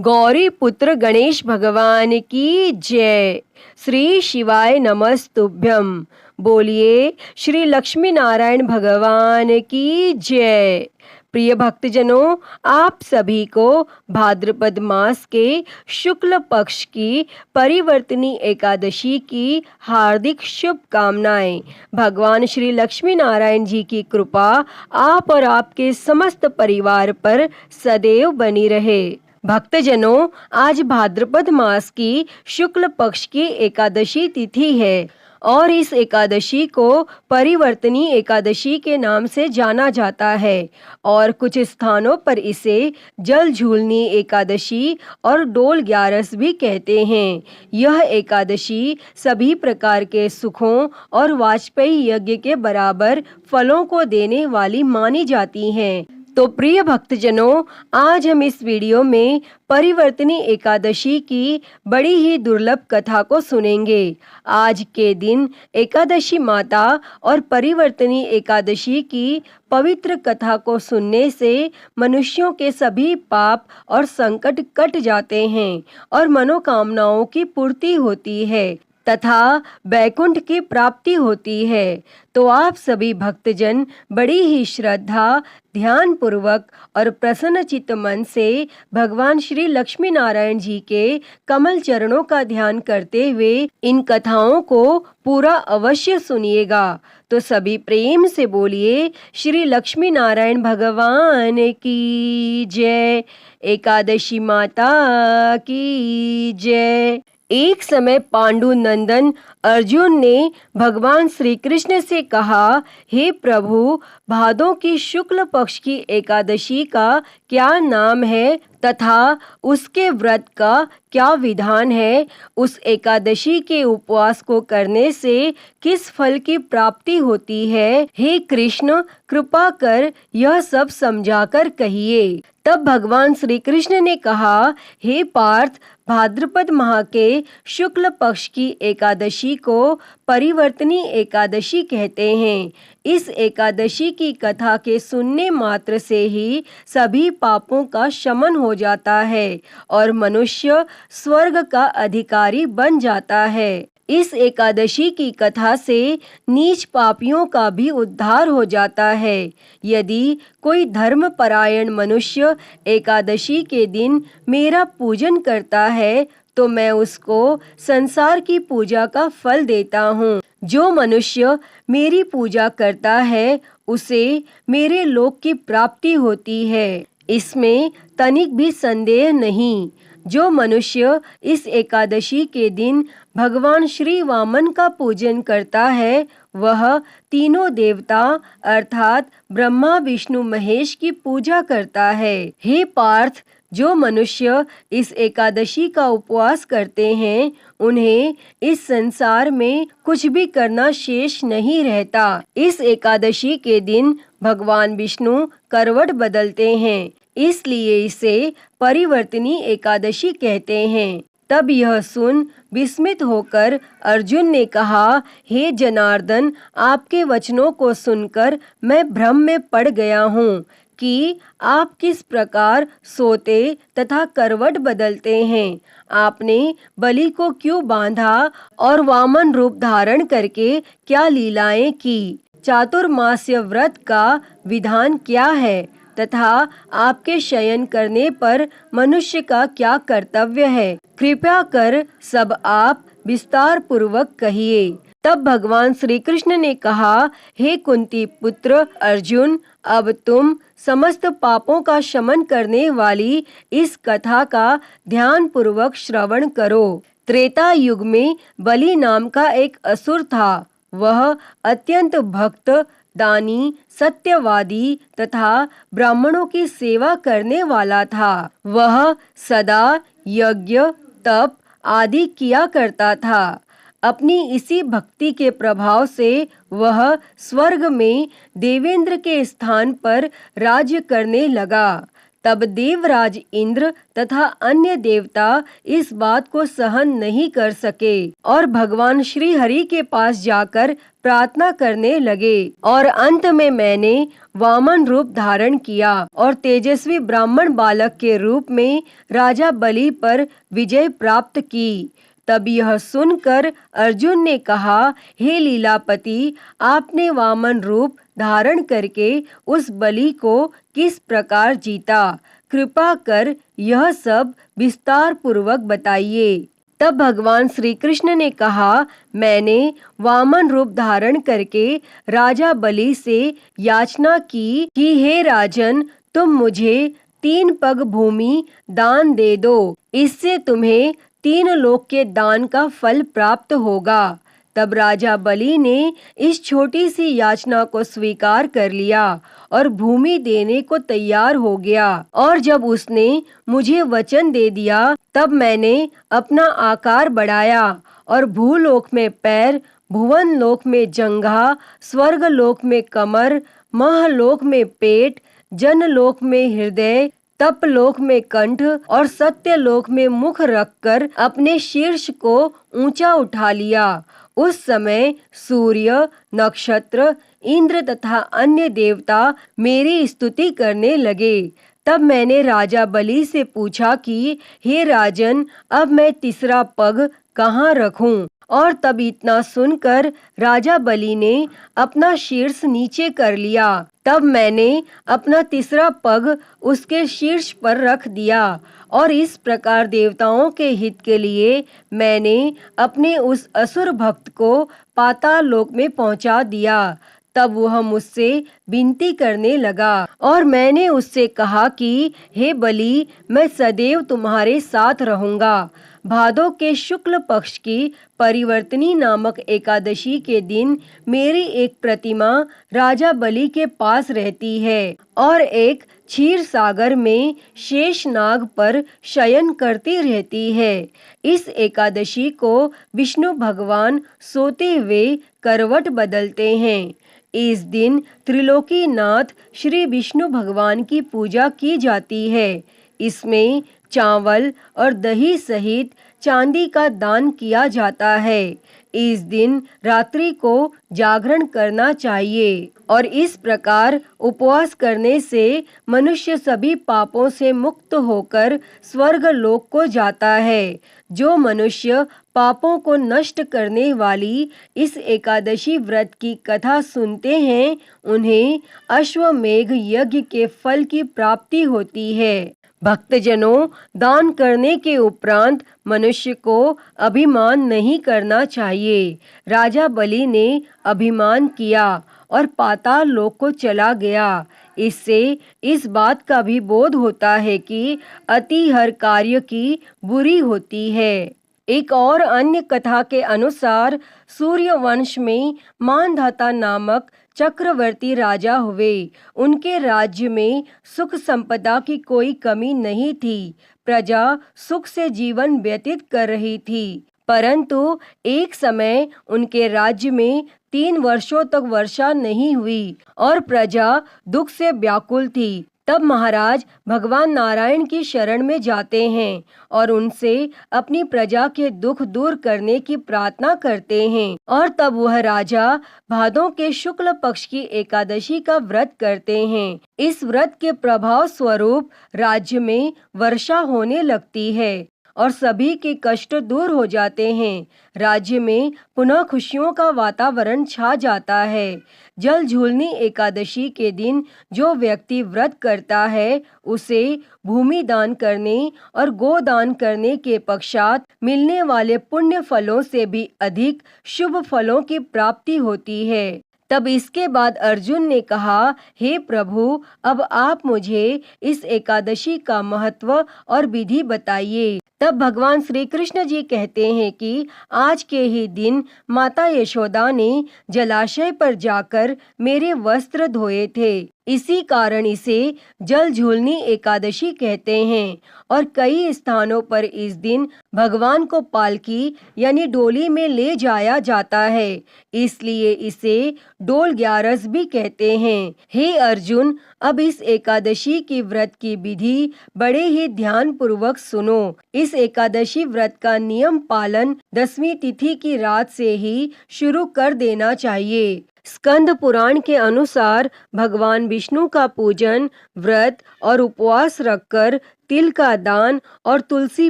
गौरी पुत्र गणेश भगवान की जय। श्री शिवाय नमस्तुभ्यम। बोलिए श्री लक्ष्मी नारायण भगवान की जय। प्रिय भक्तजनों, आप सभी को भाद्रपद मास के शुक्ल पक्ष की परिवर्तनी एकादशी की हार्दिक शुभकामनाएं। भगवान श्री लक्ष्मी नारायण जी की कृपा आप और आपके समस्त परिवार पर सदैव बनी रहे। भक्तजनों, आज भाद्रपद मास की शुक्ल पक्ष की एकादशी तिथि है और इस एकादशी को परिवर्तनी एकादशी के नाम से जाना जाता है और कुछ स्थानों पर इसे जल झूलनी एकादशी और डोल ग्यारस भी कहते हैं। यह एकादशी सभी प्रकार के सुखों और वाजपेयी यज्ञ के बराबर फलों को देने वाली मानी जाती हैं। तो प्रिय भक्तजनों, आज हम इस वीडियो में परिवर्तनी एकादशी की बड़ी ही दुर्लभ कथा को सुनेंगे। आज के दिन एकादशी माता और परिवर्तनी एकादशी की पवित्र कथा को सुनने से मनुष्यों के सभी पाप और संकट कट जाते हैं और मनोकामनाओं की पूर्ति होती है तथा बैकुंठ की प्राप्ति होती है। तो आप सभी भक्तजन बड़ी ही श्रद्धा, ध्यान पूर्वक और प्रसन्न चित्त मन से भगवान श्री लक्ष्मी नारायण जी के कमल चरणों का ध्यान करते हुए इन कथाओं को पूरा अवश्य सुनिएगा। तो सभी प्रेम से बोलिए श्री लक्ष्मी नारायण भगवान की जय। एकादशी माता की जय। एक समय पांडु नंदन अर्जुन ने भगवान श्री कृष्ण से कहा, हे प्रभु, भादों की शुक्ल पक्ष की एकादशी का क्या नाम है तथा उसके व्रत का क्या विधान है? उस एकादशी के उपवास को करने से किस फल की प्राप्ति होती है? हे कृष्ण, कृपा कर यह सब समझाकर कहिए। तब भगवान श्री कृष्ण ने कहा, हे पार्थ, भाद्रपद माह के शुक्ल पक्ष की एकादशी को परिवर्तनी एकादशी कहते हैं। इस एकादशी की कथा के सुनने मात्र से ही सभी पापों का शमन हो जाता है और मनुष्य स्वर्ग का अधिकारी बन जाता है। इस एकादशी की कथा से नीच पापियों का भी उद्धार हो जाता है। यदि कोई धर्मपरायण मनुष्य एकादशी के दिन मेरा पूजन करता है तो मैं उसको संसार की पूजा का फल देता हूँ। जो मनुष्य मेरी पूजा करता है उसे मेरे लोक की प्राप्ति होती है, इसमें तनिक भी संदेह नहीं। जो मनुष्य इस एकादशी के दिन भगवान श्री वामन का पूजन करता है वह तीनों देवता अर्थात ब्रह्मा, विष्णु, महेश की पूजा करता है। हे पार्थ, जो मनुष्य इस एकादशी का उपवास करते हैं उन्हें इस संसार में कुछ भी करना शेष नहीं रहता। इस एकादशी के दिन भगवान विष्णु करवट बदलते हैं, इसलिए इसे परिवर्तनी एकादशी कहते हैं। तब यह सुन विस्मित होकर अर्जुन ने कहा, हे जनार्दन, आपके वचनों को सुनकर मैं भ्रम में पड़ गया हूँ कि आप किस प्रकार सोते तथा करवट बदलते हैं। आपने बलि को क्यों बांधा और वामन रूप धारण करके क्या लीलाएं की? चातुर्मास्य व्रत का विधान क्या है तथा आपके शयन करने पर मनुष्य का क्या कर्तव्य है? कृपया कर सब आप विस्तार पूर्वक कहिए। तब भगवान श्री कृष्ण ने कहा, हे कुंती पुत्र अर्जुन, अब तुम समस्त पापों का शमन करने वाली इस कथा का ध्यान पूर्वक श्रवण करो। त्रेता युग में बलि नाम का एक असुर था। वह अत्यंत भक्त, दानी, सत्यवादी तथा ब्राह्मणों की सेवा करने वाला था। वह सदा यज्ञ, तप आदि किया करता था। अपनी इसी भक्ति के प्रभाव से वह स्वर्ग में देवेंद्र के स्थान पर राज्य करने लगा। तब देवराज इंद्र तथा अन्य देवता इस बात को सहन नहीं कर सके और भगवान श्री हरि के पास जाकर प्रार्थना करने लगे। और अंत में मैंने वामन रूप धारण किया और तेजस्वी ब्राह्मण बालक के रूप में राजा बलि पर विजय प्राप्त की। तब यह सुनकर अर्जुन ने कहा, हे लीलापति, आपने वामन रूप धारण करके उस बलि को किस प्रकार जीता? कृपा कर यह सब विस्तार पूर्वक बताइए। तब भगवान श्री कृष्ण ने कहा, मैंने वामन रूप धारण करके राजा बलि से याचना की कि हे राजन, तुम मुझे 3 पग भूमि दान दे दो, इससे तुम्हें 3 लोक के दान का फल प्राप्त होगा। तब राजा बलि ने इस छोटी सी याचना को स्वीकार कर लिया और भूमि देने को तैयार हो गया। और जब उसने मुझे वचन दे दिया, तब मैंने अपना आकार बढ़ाया और भूलोक में पैर, भुवन लोक में जंघा, स्वर्ग लोक में कमर, महलोक में पेट, जनलोक में हृदय, तपलोक में कंठ और सत्यलोक में मुख रखकर अपने शीर्ष को ऊंचा उठा लिया। उस समय सूर्य, नक्षत्र, इंद्र तथा अन्य देवता मेरी स्तुति करने लगे। तब मैंने राजा बलि से पूछा कि हे राजन, अब मैं तीसरा पग कहाँ रखूं? और तब इतना सुनकर राजा बलि ने अपना शीर्ष नीचे कर लिया। तब मैंने अपना तीसरा पग उसके शीर्ष पर रख दिया और इस प्रकार देवताओं के हित के लिए मैंने अपने उस असुर भक्त को पाताल लोक में पहुंचा दिया। तब वह मुझसे विनती करने लगा और मैंने उससे कहा कि हे बलि, मैं सदैव तुम्हारे साथ रहूंगा। भादो के शुक्ल पक्ष की परिवर्तनी नामक एकादशी के दिन मेरी एक प्रतिमा राजा बलि के पास रहती है और एक क्षीर सागर में शेष नाग पर शयन करती रहती है। इस एकादशी को विष्णु भगवान सोते हुए करवट बदलते हैं। इस दिन त्रिलोकीनाथ श्री विष्णु भगवान की पूजा की जाती है। इसमें चावल और दही सहित चांदी का दान किया जाता है। इस दिन रात्रि को जागरण करना चाहिए और इस प्रकार उपवास करने से मनुष्य सभी पापों से मुक्त होकर स्वर्ग लोक को जाता है। जो मनुष्य पापों को नष्ट करने वाली इस एकादशी व्रत की कथा सुनते हैं, उन्हें अश्वमेघ यज्ञ के फल की प्राप्ति होती है। भक्तजनों, दान करने के उपरांत मनुष्य को अभिमान नहीं करना चाहिए। राजा बलि ने अभिमान किया और पाताल लोक को चला गया। इससे इस बात का भी बोध होता है कि अति हर कार्य की बुरी होती है। एक और अन्य कथा के अनुसार सूर्यवंश में मानधाता नामक चक्रवर्ती राजा हुए। उनके राज्य में सुख संपदा की कोई कमी नहीं थी। प्रजा सुख से जीवन व्यतीत कर रही थी। परंतु एक समय उनके राज्य में 3 वर्षों तक वर्षा नहीं हुई और प्रजा दुख से व्याकुल थी। तब महाराज भगवान नारायण की शरण में जाते हैं और उनसे अपनी प्रजा के दुख दूर करने की प्रार्थना करते हैं। और तब वह राजा भादों के शुक्ल पक्ष की एकादशी का व्रत करते हैं। इस व्रत के प्रभाव स्वरूप राज्य में वर्षा होने लगती है और सभी के कष्ट दूर हो जाते हैं। राज्य में पुनः खुशियों का वातावरण छा जाता है। जल झूलनी एकादशी के दिन जो व्यक्ति व्रत करता है, उसे भूमि दान करने और गोदान करने के पश्चात मिलने वाले पुण्य फलों से भी अधिक शुभ फलों की प्राप्ति होती है। तब इसके बाद अर्जुन ने कहा, हे प्रभु, अब आप मुझे इस एकादशी का महत्व और विधि बताइए। तब भगवान श्री कृष्ण जी कहते हैं कि आज के ही दिन माता यशोदा ने जलाशय पर जाकर मेरे वस्त्र धोए थे इसी कारण इसे जल झूलनी एकादशी कहते हैं। और कई स्थानों पर इस दिन भगवान को पालकी यानी डोली में ले जाया जाता है, इसलिए इसे डोल ग्यारस भी कहते हैं। हे अर्जुन, अब इस एकादशी की व्रत की विधि बड़े ही ध्यान पूर्वक सुनो। इस एकादशी व्रत का नियम पालन 10वीं तिथि की रात से ही शुरू कर देना चाहिए। स्कंद पुराण के अनुसार भगवान विष्णु का पूजन, व्रत और उपवास रखकर तिल का दान और तुलसी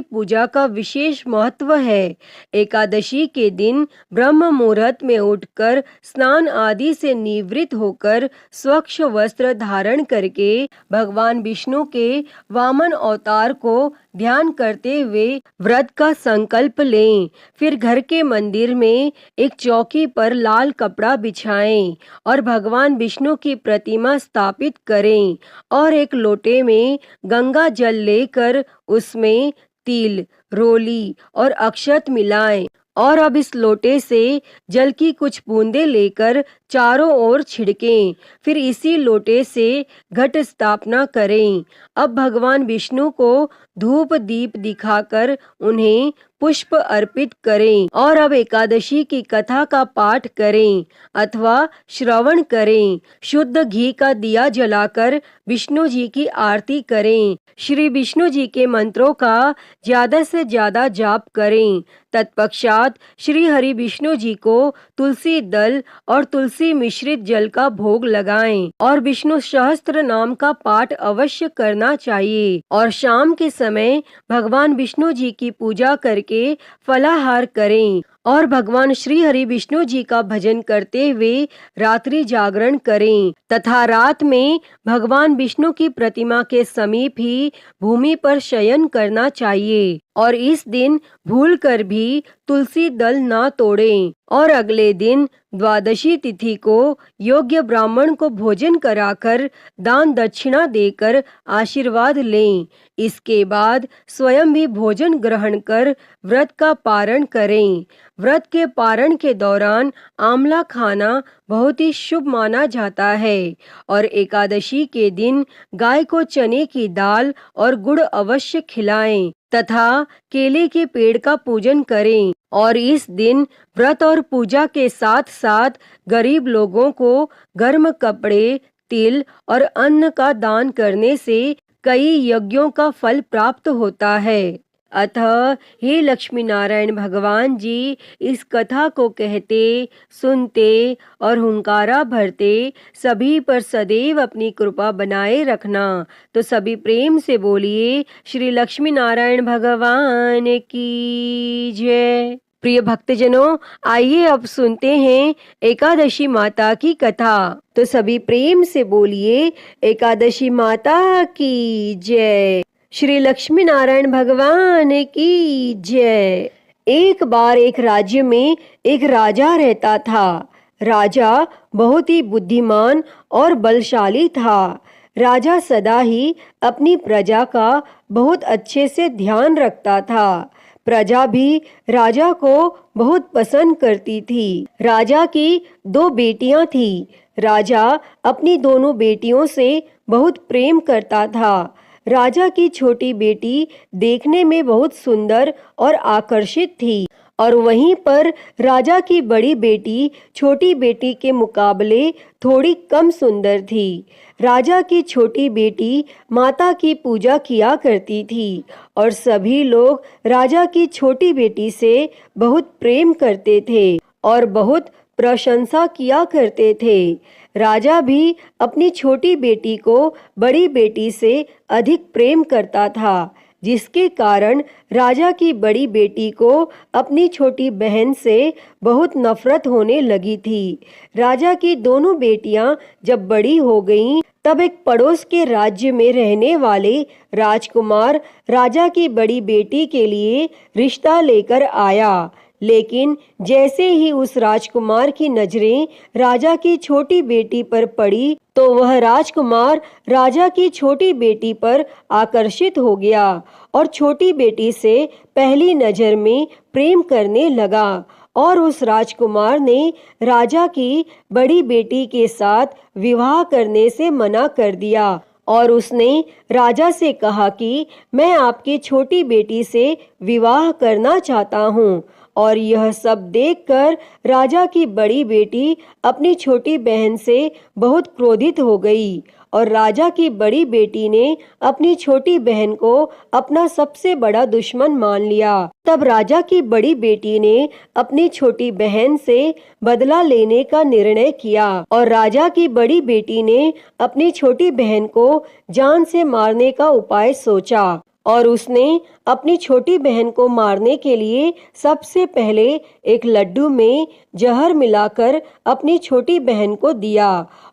पूजा का विशेष महत्व है। एकादशी के दिन ब्रह्म मुहूर्त में उठकर स्नान आदि से निवृत्त होकर स्वच्छ वस्त्र धारण करके भगवान विष्णु के वामन अवतार को ध्यान करते हुए व्रत का संकल्प लें। फिर घर के मंदिर में एक चौकी पर लाल कपड़ा बिछाएं और भगवान विष्णु की प्रतिमा स्थापित करें और एक लोटे में गंगा जल लेकर उसमें तिल, रोली और अक्षत मिलाएं और अब इस लोटे से जल की कुछ बूंदें लेकर चारों ओर छिड़कें। फिर इसी लोटे से घट स्थापना करें। अब भगवान विष्णु को धूप दीप दिखाकर उन्हें पुष्प अर्पित करें और अब एकादशी की कथा का पाठ करें अथवा श्रवण करें। शुद्ध घी का दिया जलाकर विष्णु जी की आरती करें। श्री विष्णु जी के मंत्रों का ज्यादा से ज्यादा जाप करें। तत्पश्चात श्री हरि विष्णु जी को तुलसी दल और तुलसी मिश्रित जल का भोग लगाएं और विष्णु सहस्त्र नाम का पाठ अवश्य करना चाहिए। और शाम के समय भगवान विष्णु जी की पूजा करके फलाहार करें और भगवान श्री हरि विष्णु जी का भजन करते हुए रात्रि जागरण करें तथा रात में भगवान विष्णु की प्रतिमा के समीप ही भूमि पर शयन करना चाहिए और इस दिन भूलकर भी तुलसी दल ना तोड़ें और अगले दिन द्वादशी तिथि को योग्य ब्राह्मण को भोजन कराकर दान दक्षिणा देकर आशीर्वाद लें। इसके बाद स्वयं भी भोजन ग्रहण कर व्रत का पारण करें। व्रत के पारण के दौरान आंवला खाना बहुत ही शुभ माना जाता है और एकादशी के दिन गाय को चने की दाल और गुड़ अवश्य खिलाएं तथा केले के पेड़ का पूजन करें और इस दिन व्रत और पूजा के साथ साथ गरीब लोगों को गर्म कपड़े, तिल और अन्न का दान करने से कई यज्ञों का फल प्राप्त होता है। अतः हे लक्ष्मी नारायण भगवान जी, इस कथा को कहते, सुनते और हुंकारा भरते सभी पर सदैव अपनी कृपा बनाए रखना। तो सभी प्रेम से बोलिए श्री लक्ष्मी नारायण भगवान की जय। प्रिय भक्तजनों, आइए अब सुनते हैं एकादशी माता की कथा। तो सभी प्रेम से बोलिए एकादशी माता की जय। श्री लक्ष्मी नारायण भगवान की जय। एक बार एक राज्य में एक राजा रहता था। राजा बहुत ही बुद्धिमान और बलशाली था। राजा सदा ही अपनी प्रजा का बहुत अच्छे से ध्यान रखता था। प्रजा भी राजा को बहुत पसंद करती थी। राजा की 2 बेटियां थी। राजा अपनी दोनों बेटियों से बहुत प्रेम करता था। राजा की छोटी बेटी देखने में बहुत सुंदर और आकर्षित थी और वहीं पर राजा की बड़ी बेटी छोटी बेटी के मुकाबले थोड़ी कम सुंदर थी। राजा की छोटी बेटी माता की पूजा किया करती थी और सभी लोग राजा की छोटी बेटी से बहुत प्रेम करते थे और बहुत प्रशंसा किया करते थे। राजा भी अपनी छोटी बेटी को बड़ी बेटी से अधिक प्रेम करता था, जिसके कारण राजा की बड़ी बेटी को अपनी छोटी बहन से बहुत नफरत होने लगी थी। राजा की दोनों बेटियां जब बड़ी हो गईं, तब एक पड़ोस के राज्य में रहने वाले राजकुमार राजा की बड़ी बेटी के लिए रिश्ता लेकर आया। लेकिन जैसे ही उस राजकुमार की नजरें राजा की छोटी बेटी पर पड़ी, तो वह राजकुमार राजा की छोटी बेटी पर आकर्षित हो गया और छोटी बेटी से पहली नजर में प्रेम करने लगा और उस राजकुमार ने राजा की बड़ी बेटी के साथ विवाह करने से मना कर दिया और उसने राजा से कहा कि मैं आपकी छोटी बेटी से विवाह करना चाहता हूँ। और यह सब देखकर राजा की बड़ी बेटी अपनी छोटी बहन से बहुत क्रोधित हो गई और राजा की बड़ी बेटी ने अपनी छोटी बहन को अपना सबसे बड़ा दुश्मन मान लिया। तब राजा की बड़ी बेटी ने अपनी छोटी बहन से बदला लेने का निर्णय किया और राजा की बड़ी बेटी ने अपनी छोटी बहन को जान से मारने का उपाय सोचा और उसने अपनी छोटी बहन को मारने के लिए सबसे पहले एक लड्डू में जहर मिलाकर अपनी छोटी बहन को दिया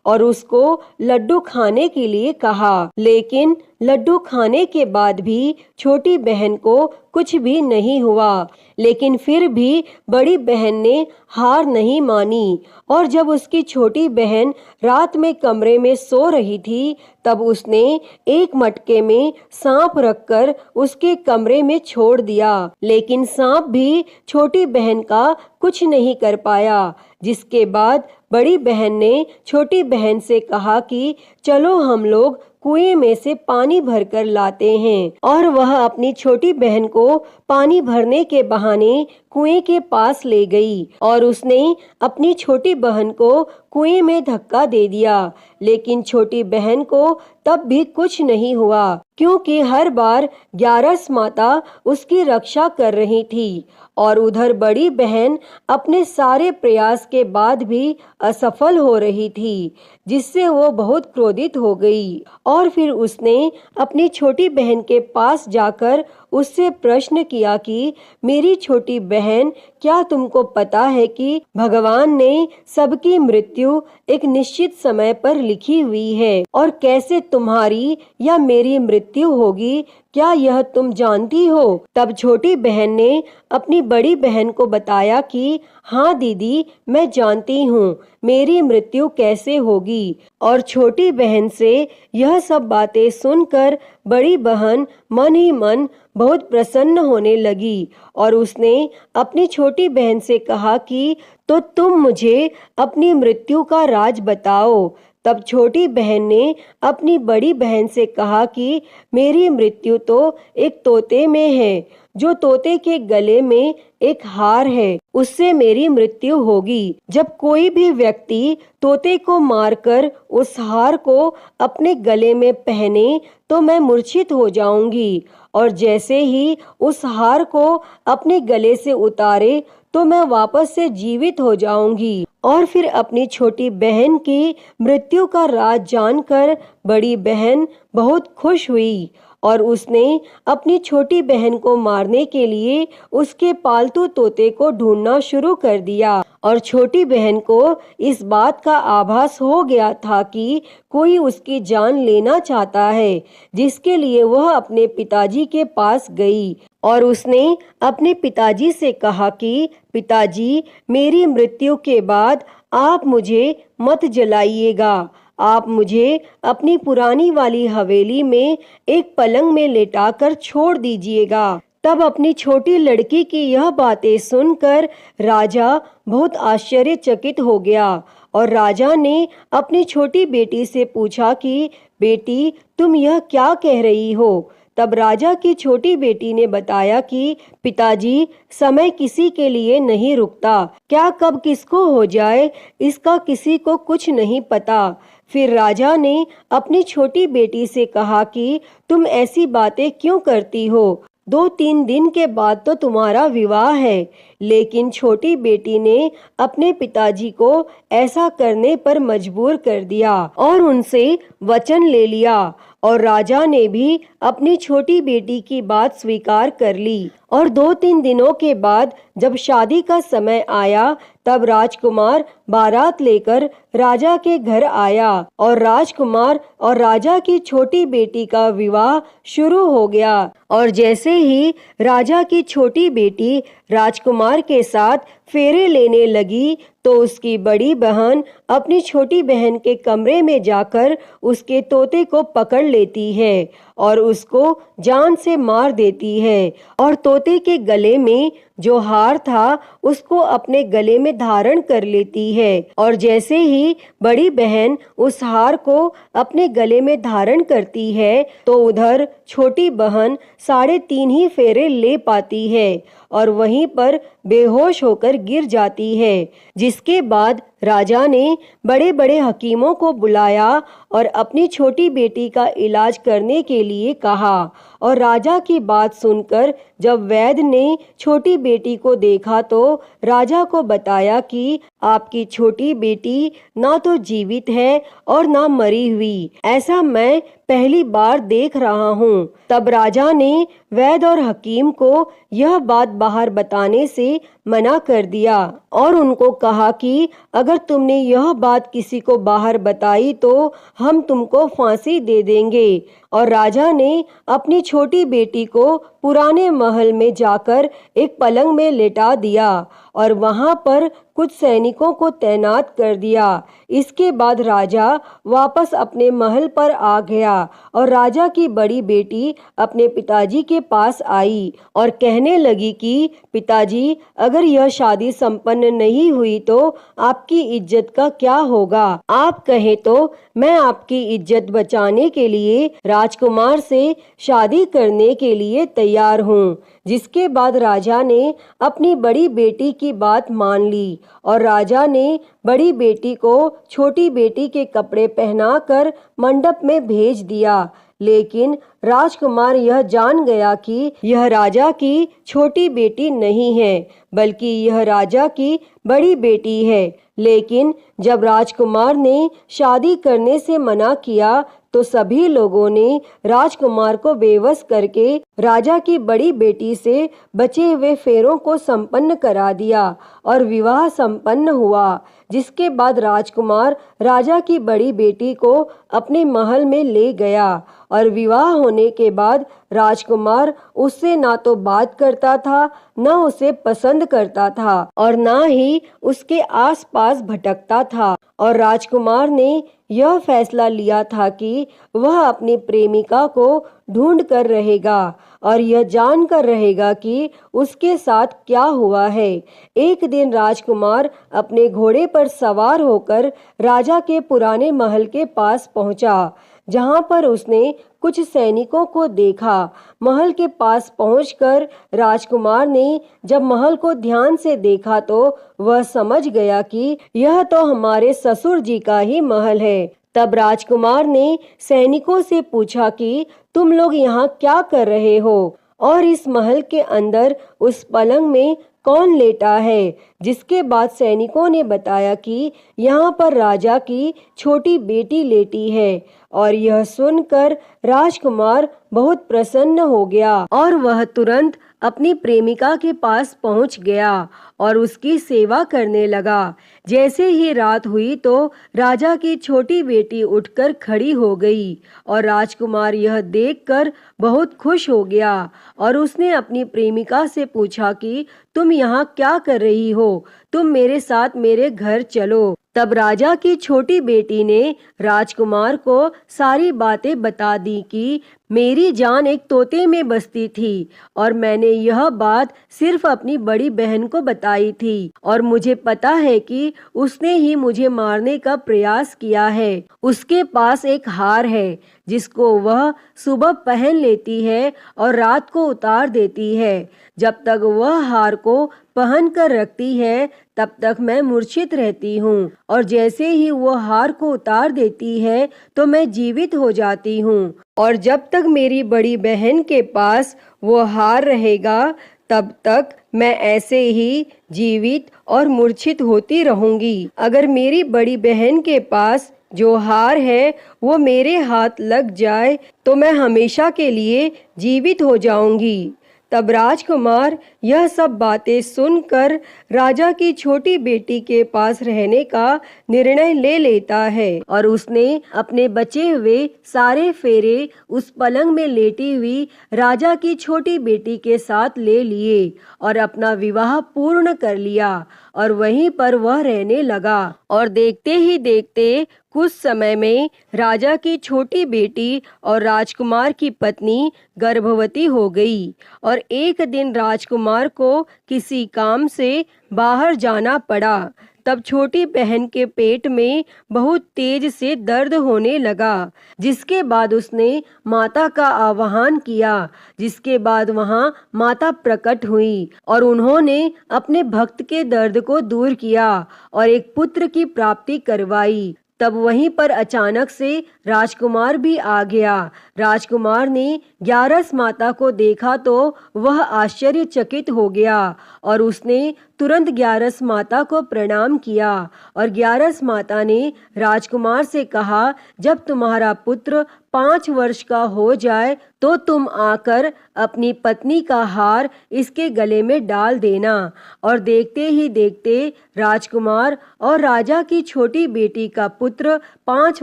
और उसको लड्डू खाने के लिए कहा। लेकिन लड्डू खाने के बाद भी छोटी बहन को कुछ भी नहीं हुआ। लेकिन फिर भी बड़ी बहन ने हार नहीं मानी और जब उसकी छोटी बहन रात में कमरे में सो रही थी तब उसने एक मटके में सांप रखकर उसके कमरे में छोड़ दिया। लेकिन सांप भी छोटी बहन का कुछ नहीं कर पाया। जिसके बाद बड़ी बहन ने छोटी बहन से कहा कि चलो हम लोग कुएं में से पानी भरकर लाते हैं और वह अपनी छोटी बहन को पानी भरने के बहाने कुएं के पास ले गई और उसने अपनी छोटी बहन को कुएं में धक्का दे दिया। लेकिन छोटी बहन को तब भी कुछ नहीं हुआ क्योंकि हर बार ग्यारस माता उसकी रक्षा कर रही थी और उधर बड़ी बहन अपने सारे प्रयास के बाद भी असफल हो रही थी, जिससे वो बहुत क्रोधित हो गई और फिर उसने अपनी छोटी बहन के पास जाकर उससे प्रश्न किया कि मेरी छोटी बहन, क्या तुमको पता है कि भगवान ने सबकी मृत्यु एक निश्चित समय पर लिखी हुई है और कैसे तुम्हारी या मेरी मृत्यु होगी, क्या यह तुम जानती हो? तब छोटी बहन ने अपनी बड़ी बहन को बताया कि हाँ दीदी, मैं जानती हूँ मेरी मृत्यु कैसे होगी। और छोटी बहन से यह सब बातें सुनकर बड़ी बहन मन ही मन बहुत प्रसन्न होने लगी और उसने अपनी छोटी बहन से कहा कि तो तुम मुझे अपनी मृत्यु का राज बताओ। तब छोटी बहन ने अपनी बड़ी बहन से कहा कि मेरी मृत्यु तो एक तोते में है, जो तोते के गले में एक हार है, उससे मेरी मृत्यु होगी। जब कोई भी व्यक्ति तोते को मारकर उस हार को अपने गले में पहने तो मैं मूर्छित हो जाऊंगी और जैसे ही उस हार को अपने गले से उतारे तो मैं वापस से जीवित हो जाऊंगी। और फिर अपनी छोटी बहन की मृत्यु का राज जानकर बड़ी बहन बहुत खुश हुई और उसने अपनी छोटी बहन को मारने के लिए उसके पालतू तोते को ढूंढना शुरू कर दिया और छोटी बहन को इस बात का आभास हो गया था कि कोई उसकी जान लेना चाहता है, जिसके लिए वह अपने पिताजी के पास गई और उसने अपने पिताजी से कहा कि पिताजी, मेरी मृत्यु के बाद आप मुझे मत जलाइएगा, आप मुझे अपनी पुरानी वाली हवेली में एक पलंग में लेटाकर छोड़ दीजिएगा। तब अपनी छोटी लड़की की यह बातें सुनकर राजा बहुत आश्चर्यचकित हो गया और राजा ने अपनी छोटी बेटी से पूछा कि बेटी, तुम यह क्या कह रही हो? तब राजा की छोटी बेटी ने बताया कि पिताजी, समय किसी के लिए नहीं रुकता, क्या कब किसको हो जाए इसका किसी को कुछ नहीं पता। फिर राजा ने अपनी छोटी बेटी से कहा कि तुम ऐसी बातें क्यों करती हो? 2-3 दिन के बाद तो तुम्हारा विवाह है। लेकिन छोटी बेटी ने अपने पिताजी को ऐसा करने पर मजबूर कर दिया और उनसे वचन ले लिया और राजा ने भी अपनी छोटी बेटी की बात स्वीकार कर ली। और 2-3 दिनों के बाद जब शादी का समय आया तब राजकुमार बारात लेकर राजा के घर आया और राजकुमार और राजा की छोटी बेटी का विवाह शुरू हो गया। और जैसे ही राजा की छोटी बेटी राजकुमार के साथ फेरे लेने लगी तो उसकी बड़ी बहन अपनी छोटी बहन के कमरे में जाकर उसके तोते को पकड़ लेती है और उसको जान से मार देती है और तोते तोते के गले में जो हार था उसको अपने गले में धारण कर लेती है और जैसे ही बड़ी बहन उस हार को अपने गले में धारण करती है तो उधर छोटी बहन 3.5 ही फेरे ले पाती है और वहीं पर बेहोश होकर गिर जाती है। जिसके बाद राजा ने बड़े बड़े हकीमों को बुलाया और अपनी छोटी बेटी का इलाज करने के लिए कहा और राजा की बात सुनकर जब वैद्य ने छोटी बेटी को देखा तो राजा को बताया कि आपकी छोटी बेटी ना तो जीवित है और ना मरी हुई, ऐसा मैं पहली बार देख रहा हूँ। तब राजा ने वैद्य और हकीम को यह बात बाहर बताने से मना कर दिया और उनको कहा कि अगर तुमने यह बात किसी को बाहर बताई तो हम तुमको फांसी दे देंगे। और राजा ने अपनी छोटी बेटी को पुराने महल में जाकर एक पलंग में लेटा दिया और वहां पर कुछ सैनिकों को तैनात कर दिया। इसके बाद राजा वापस अपने महल पर आ गया और राजा की बड़ी बेटी अपने पिताजी के पास आई और कहने लगी कि पिताजी, अगर यह शादी संपन्न नहीं हुई तो आपकी इज्जत का क्या होगा? आप कहें तो मैं आपकी इज्जत बचाने के लिए राजकुमार से शादी करने के लिए तैयार हूँ। जिसके बाद राजा ने अपनी बड़ी बेटी की बात मान ली और राजा ने बड़ी बेटी को छोटी बेटी के कपड़े पहनाकर मंडप में भेज दिया। लेकिन राजकुमार यह जान गया कि यह राजा की छोटी बेटी नहीं है बल्कि यह राजा की बड़ी बेटी है। लेकिन जब राजकुमार ने शादी करने से मना किया तो सभी लोगों ने राजकुमार को बेवश करके राजा की बड़ी बेटी से बचे हुए फेरों को संपन्न करा दिया और विवाह संपन्न हुआ। जिसके बाद राजकुमार राजा की बड़ी बेटी को अपने महल में ले गया और विवाह होने के बाद राजकुमार उससे ना तो बात करता था, ना उसे पसंद करता था और ना ही उसके आसपास भटकता था। और राजकुमार ने यह फैसला लिया था कि वह अपनी प्रेमिका को ढूंढ कर रहेगा और यह जान कर रहेगा कि उसके साथ क्या हुआ है। एक दिन राजकुमार अपने घोड़े पर सवार होकर राजा के पुराने महल के पास पहुंचा, जहां पर उसने कुछ सैनिकों को देखा। महल के पास पहुंचकर राजकुमार ने जब महल को ध्यान से देखा तो वह समझ गया कि यह तो हमारे ससुर जी का ही महल है। तब राजकुमार ने सैनिकों से पूछा कि तुम लोग यहाँ क्या कर रहे हो और इस महल के अंदर उस पलंग में कौन लेटा है? जिसके बाद सैनिकों ने बताया कि यहाँ पर राजा की छोटी बेटी लेटी है और यह सुनकर राजकुमार बहुत प्रसन्न हो गया और वह तुरंत अपनी प्रेमिका के पास पहुंच गया और उसकी सेवा करने लगा। जैसे ही रात हुई तो राजा की छोटी बेटी उठकर खड़ी हो गई और राजकुमार यह देखकर बहुत खुश हो गया और उसने अपनी प्रेमिका से पूछा कि तुम यहाँ क्या कर रही हो? तुम मेरे साथ मेरे घर चलो। तब राजा की छोटी बेटी ने राजकुमार को सारी बातें बता दी कि मेरी जान एक तोते में बसती थी और मैंने यह बात सिर्फ अपनी बड़ी बहन को बताई थी और मुझे पता है कि उसने ही मुझे मारने का प्रयास किया है। उसके पास एक हार है जिसको वह सुबह पहन लेती है और रात को उतार देती है। जब तक वह हार को पहन कर रखती है तब तक मैं मूर्छित रहती हूँ और जैसे ही वो हार को उतार देती है तो मैं जीवित हो जाती हूँ और जब तक मेरी बड़ी बहन के पास वो हार रहेगा तब तक मैं ऐसे ही जीवित और मूर्छित होती रहूंगी। अगर मेरी बड़ी बहन के पास जो हार है वो मेरे हाथ लग जाए तो मैं हमेशा के लिए जीवित हो जाऊंगी। तब राजकुमार यह सब बातें सुनकर राजा की छोटी बेटी के पास रहने का निर्णय ले लेता है और उसने अपने बचे हुए सारे फेरे उस पलंग में लेटी हुई राजा की छोटी बेटी के साथ ले लिए और अपना विवाह पूर्ण कर लिया और वहीं पर वह रहने लगा। और देखते ही देखते कुछ समय में राजा की छोटी बेटी और राजकुमार की पत्नी गर्भवती हो गई। और एक दिन राजकुमार को किसी काम से बाहर जाना पड़ा। तब छोटी बहन के पेट में बहुत तेज से दर्द होने लगा, जिसके बाद उसने माता का आह्वान किया। जिसके बाद वहां माता प्रकट हुई और उन्होंने अपने भक्त के दर्द को दूर किया और एक पुत्र की प्राप्ति करवाई। तब वहीं पर अचानक से राजकुमार भी आ गया। राजकुमार ने ग्यारस माता को देखा तो वह आश्चर्यचकित हो गया और उसने तुरंत ग्यारस माता को प्रणाम किया। और ग्यारस माता ने राजकुमार से कहा, जब तुम्हारा पुत्र 5 वर्ष का हो जाए तो तुम आकर अपनी पत्नी का हार इसके गले में डाल देना। और देखते ही देखते राजकुमार और राजा की छोटी बेटी का पुत्र 5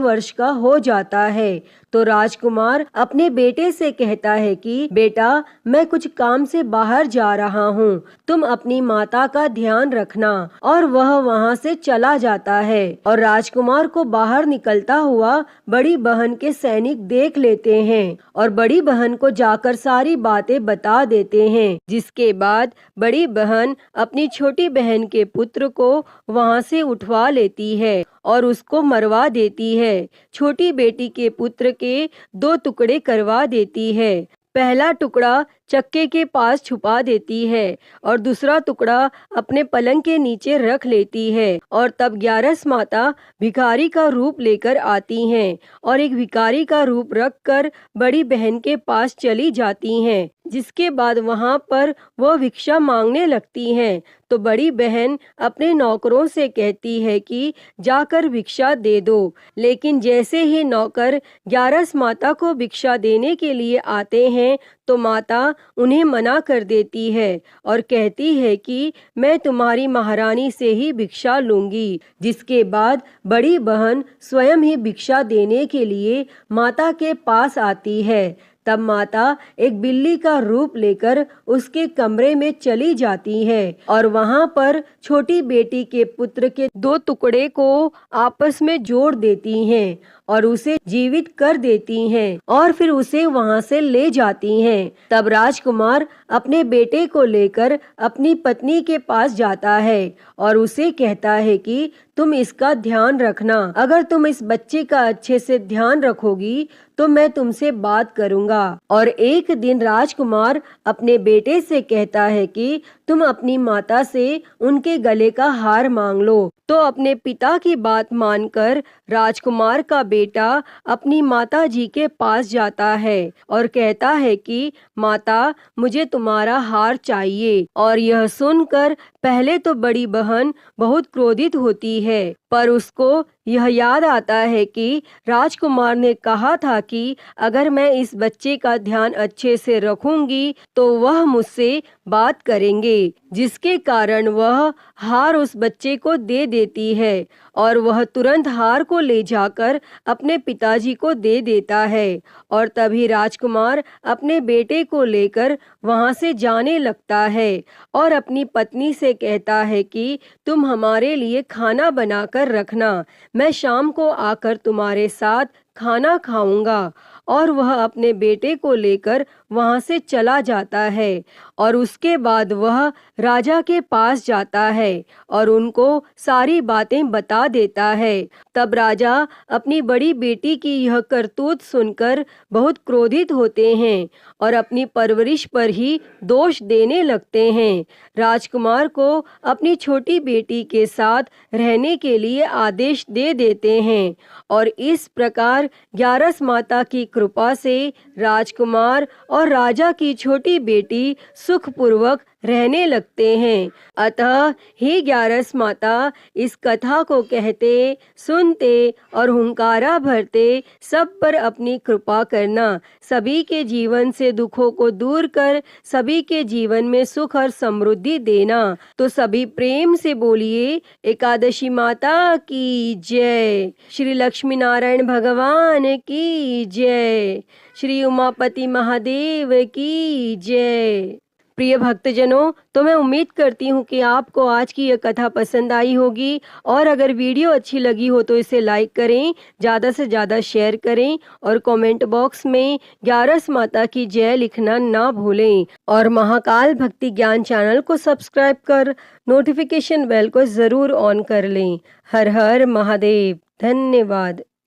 वर्ष का हो जाता है। तो राजकुमार अपने बेटे से कहता है कि बेटा, मैं कुछ काम से बाहर जा रहा हूँ, तुम अपनी माता का ध्यान रखना। और वह वहाँ से चला जाता है। और राजकुमार को बाहर निकलता हुआ बड़ी बहन के सैनिक देख लेते हैं और बड़ी बहन को जाकर सारी बातें बता देते हैं। जिसके बाद बड़ी बहन अपनी छोटी बहन के पुत्र को वहाँ से उठवा लेती है और उसको मरवा देती है। छोटी बेटी के पुत्र के 2 टुकड़े करवा देती है। पहला टुकड़ा चक्के के पास छुपा देती है और दूसरा टुकड़ा अपने पलंग के नीचे रख लेती है। और तब ग्यारस माता भिखारी का रूप लेकर आती हैं और एक भिखारी का रूप रखकर बड़ी बहन के पास चली जाती हैं। जिसके बाद वहां पर वह भिक्षा मांगने लगती हैं। तो बड़ी बहन अपने नौकरों से कहती है कि जाकर भिक्षा दे दो। लेकिन जैसे ही नौकर ग्यारस माता को भिक्षा देने के लिए आते हैं तो माता उन्हें मना कर देती है और कहती है कि मैं तुम्हारी महारानी से ही भिक्षा लूंगी। जिसके बाद बड़ी बहन स्वयं ही भिक्षा देने के लिए माता के पास आती है। तब माता एक बिल्ली का रूप लेकर उसके कमरे में चली जाती है और वहां पर छोटी बेटी के पुत्र के 2 टुकड़े को आपस में जोड़ देती हैं और उसे जीवित कर देती हैं और फिर उसे वहां से ले जाती हैं। तब राजकुमार अपने बेटे को लेकर अपनी पत्नी के पास जाता है और उसे कहता है कि तुम इसका ध्यान रखना। अगर तुम इस बच्चे का अच्छे से ध्यान रखोगी तो मैं तुमसे बात करूंगा। और एक दिन राजकुमार अपने बेटे से कहता है कि तुम अपनी माता से उनके गले का हार मांग लो। तो अपने पिता की बात मानकर राजकुमार का बेटा अपनी माता जी के पास जाता है और कहता है कि माता, मुझे तुम्हारा हार चाहिए। और यह सुनकर पहले तो बड़ी बहन बहुत क्रोधित होती है, पर उसको यह याद आता है कि राजकुमार ने कहा था कि अगर मैं इस बच्चे का ध्यान अच्छे से रखूंगी तो वह मुझसे बात करेंगे। जिसके कारण वह हार उस बच्चे को दे देती है और वह तुरंत हार को ले जाकर अपने पिताजी को दे देता है। और तभी राजकुमार अपने बेटे को लेकर वहां से जाने लगता है और अपनी पत्नी से कहता है कि तुम हमारे लिए खाना बनाकर रखना, मैं शाम को आकर तुम्हारे साथ खाना खाऊंगा। और वह अपने बेटे को लेकर वहां से चला जाता है और उसके बाद वह राजा के पास जाता है और उनको सारी बातें बता देता है। तब राजा अपनी बड़ी बेटी की यह करतूत सुनकर बहुत क्रोधित होते हैं और अपनी परवरिश पर ही दोष देने लगते हैं। राजकुमार को अपनी छोटी बेटी के साथ रहने के लिए आदेश दे देते हैं और इस प्रकार ग्यारस माता की कृपा से राजकुमार और राजा की छोटी बेटी सुखपूर्वक रहने लगते हैं। अतः हे ग्यारस माता, इस कथा को कहते, सुनते और हुंकारा भरते सब पर अपनी कृपा करना। सभी के जीवन से दुखों को दूर कर सभी के जीवन में सुख और समृद्धि देना। तो सभी प्रेम से बोलिए एकादशी माता की जय, श्री लक्ष्मी नारायण भगवान की जय, श्री उमापति महादेव की जय। प्रिय भक्तजनों, तो मैं उम्मीद करती हूँ कि आपको आज की यह कथा पसंद आई होगी और अगर वीडियो अच्छी लगी हो तो इसे लाइक करें, ज़्यादा से ज़्यादा शेयर करें और कमेंट बॉक्स में 11 माता की जय लिखना ना भूलें और महाकाल भक्ति ज्ञान चैनल को सब्सक्राइब कर नोटिफिकेशन बेल को ज़रूर ऑन कर लें। हर हर महादेव। धन्यवाद।